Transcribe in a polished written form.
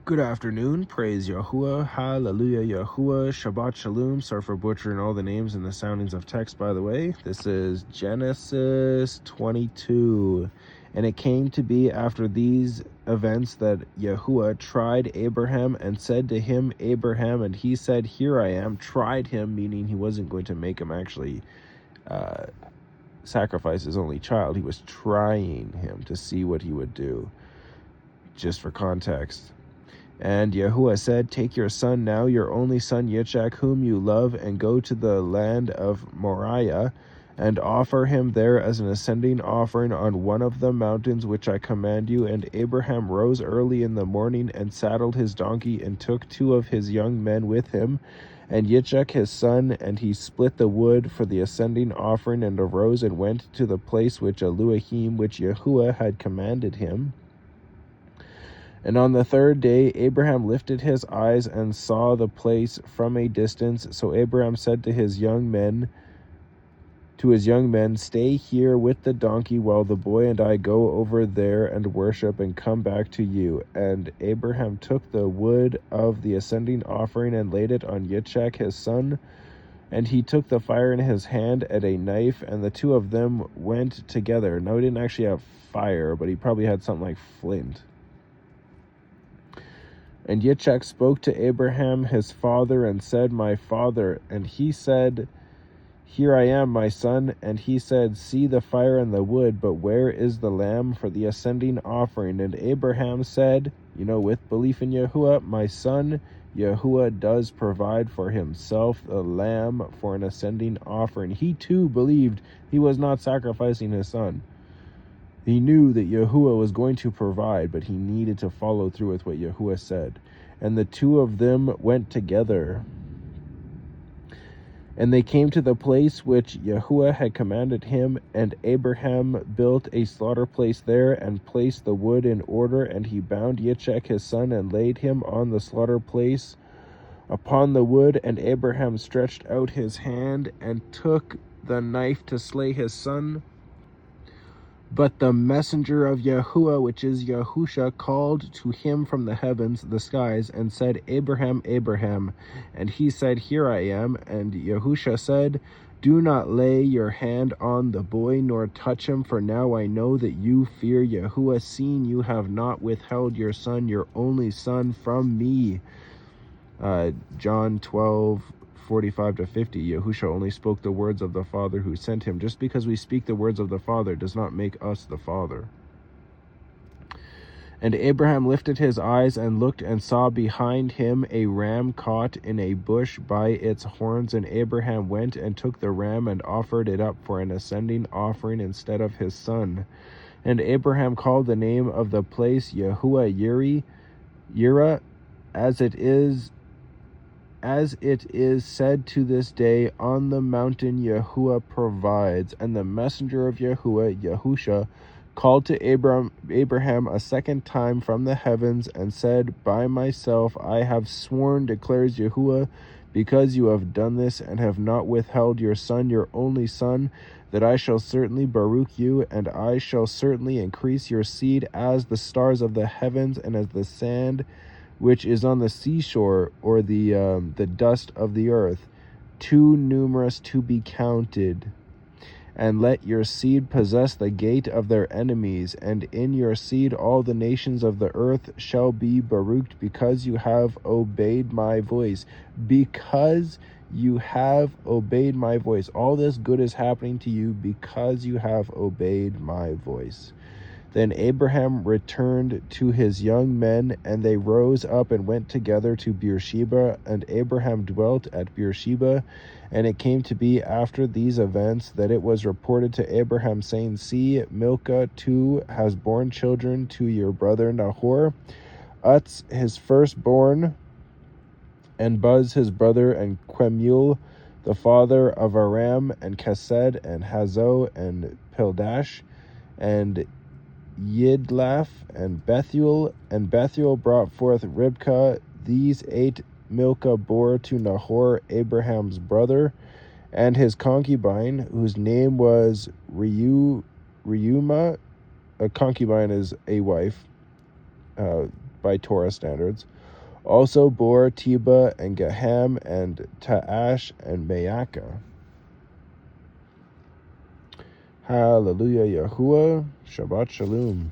Good afternoon. Praise Yahuwah. Hallelujah Yahuwah. Shabbat Shalum. Sorry for butchering all the names and the soundings of text, by the way. This is Genesis 22. And it came to be after these events that Yahuwah tried Abraham and said to him, Abraham, and he said, Here I am. Tried him, meaning he wasn't going to make him actually sacrifice his only child. He was trying him to see what he would do, just for context. And Yahuwah said, Take your son now, your only son Yitzchak, whom you love, and go to the land of Moriah, and offer him there as an ascending offering on one of the mountains which I command you. And Abraham rose early in the morning, and saddled his donkey, and took 2 of his young men with him, and Yitzchak his son, and he split the wood for the ascending offering, and arose and went to the place which Elohim, which Yahuwah had commanded him. And on the 3rd day Abraham lifted his eyes and saw the place from a distance. So Abraham said to his young men, Stay here with the donkey while the boy and I go over there and worship and come back to you. And Abraham took the wood of the ascending offering and laid it on Yitzchak his son. And he took the fire in his hand and a knife, and the 2 of them went together. Now, he didn't actually have fire, but he probably had something like flint. And Yitzchak spoke to Abraham his father and said, My father. And he said, Here I am, my son. And he said, See the fire and the wood, but where is the lamb for the ascending offering? And Abraham said, with belief in Yahuwah, my son, Yahuwah does provide for himself a lamb for an ascending offering. He too believed he was not sacrificing his son. He knew that Yahuwah was going to provide, but he needed to follow through with what Yahuwah said. And the 2 of them went together. And they came to the place which Yahuwah had commanded him, and Abraham built a slaughter place there, and placed the wood in order, and he bound Yitzchak his son, and laid him on the slaughter place upon the wood. And Abraham stretched out his hand, and took the knife to slay his son. But the messenger of Yahuwah, which is Yahusha, called to him from the heavens, the skies, and said, Abraham, Abraham. And he said, Here I am. And Yahusha said, Do not lay your hand on the boy, nor touch him, for now I know that you fear Yahuwah, seeing you have not withheld your son, your only son, from me. John 12:45-50. Yahusha only spoke the words of the Father who sent him. Just because we speak the words of the Father does not make us the Father. And Abraham lifted his eyes and looked, and saw behind him a ram caught in a bush by its horns. And Abraham went and took the ram and offered it up for an ascending offering instead of his son. And Abraham called the name of the place Yahuwah Yireh, as it is said to this day, On the mountain Yahuwah provides. And the messenger of Yahuwah, Yahusha, called to Abraham a second time from the heavens, and said, By myself I have sworn, declares Yahuwah, because you have done this, and have not withheld your son, your only son, that I shall certainly baruch you, and I shall certainly increase your seed as the stars of the heavens, and as the sand which is on the seashore, or the dust of the earth, too numerous to be counted. And let your seed possess the gate of their enemies, and in your seed all the nations of the earth shall be baruched, because you have obeyed my voice. Because you have obeyed my voice. All this good is happening to you because you have obeyed my voice. Then Abraham returned to his young men, and they rose up and went together to Beersheba, and Abraham dwelt at Beersheba. And it came to be after these events that it was reported to Abraham, saying, See, Milcah too has borne children to your brother Nahor, Utz his firstborn, and Buz his brother, and Quemuel the father of Aram, and Kesed, and Hazo, and Pildash, and Yidlaph, and Bethuel brought forth Ribkah. These 8 Milcah bore to Nahor, Abraham's brother, and his concubine, whose name was Reumah. A concubine is a wife. by Torah standards, also bore Teba and Gaham and Ta'ash and Maacah. Hallelujah, Yahuwah. Shabbat Shalom.